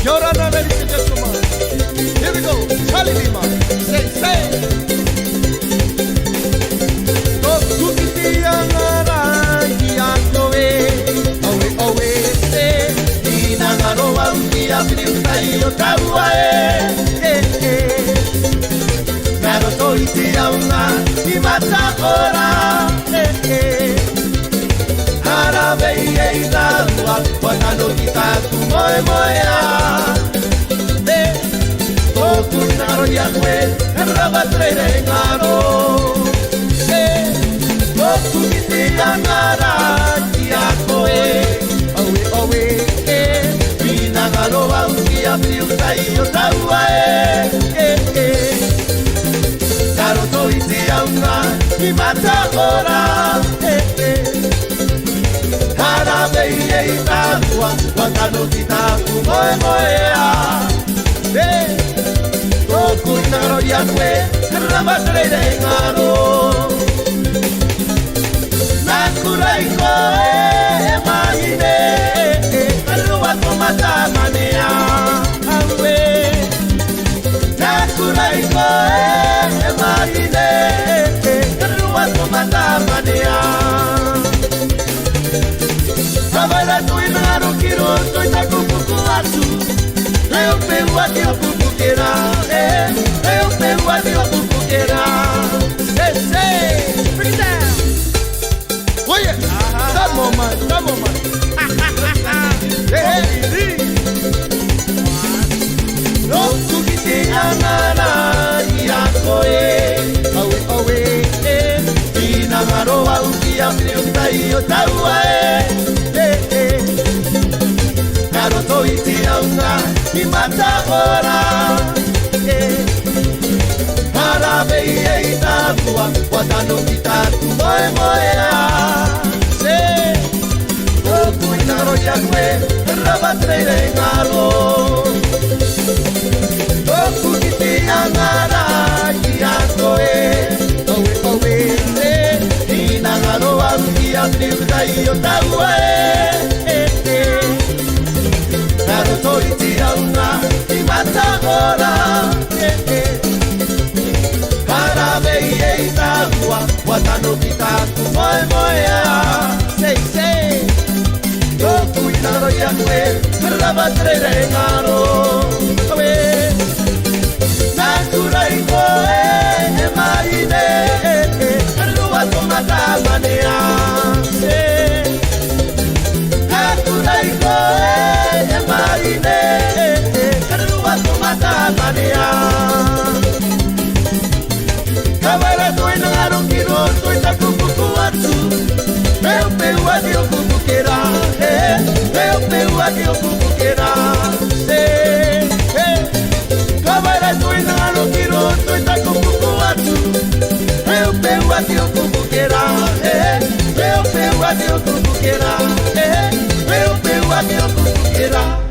Kia ora, ladies and gentlemen. Here we go. Charlie Lima. Say. Naro toiti aunga I mata ora Harabei ei rarua Watano ki taku moe moea Toku naro yakwe Raba treire ngaro Toku ki te angara Ki a koe Owe Pina ngaro au ki a priutai o taua Naro toiti aunga I mata ora Harabei ei rarua Watano ki taku moe moea Toku naro yakwe Raba treire ngaro Nakurai koe mahine Karua komata manea Awe Nakurai koe mahine Karua komata manea Kabala tui naro kiro Toi taku puku atu Leo peu ati o puku kera Leo peu ati o puku kera Say. Bring it down. Oh yeah. Come on, man. Hey. No kukiti angara ia koe Awe Ina ngaroa uki a priutai o taua Naro toiti aunga I mata ora Harabei ei tākua Watano ki tāku moe moea Toku I naro yakwe Raba treire ngaro Toku ki te angara Ki a koe Owe Ina ngaroa uki a priutai o taua Naro toiti aunga I mata ora Harabei ei tākua Watano ki tāku moe moea Say Toku I naro yakwe Raba treire ngaro Nakurai koe mahine Karua komata manea Nakurai koe mahine Karua komata manea Kabara tui ngaro kiro Tui taku puku atu Peu ati o puku kera Peu ati o puku kera Kabara tui ngaro kiro Tui taku puku atu Peu ati o puku kera Peu ati o puku kera Peu ati o puku kera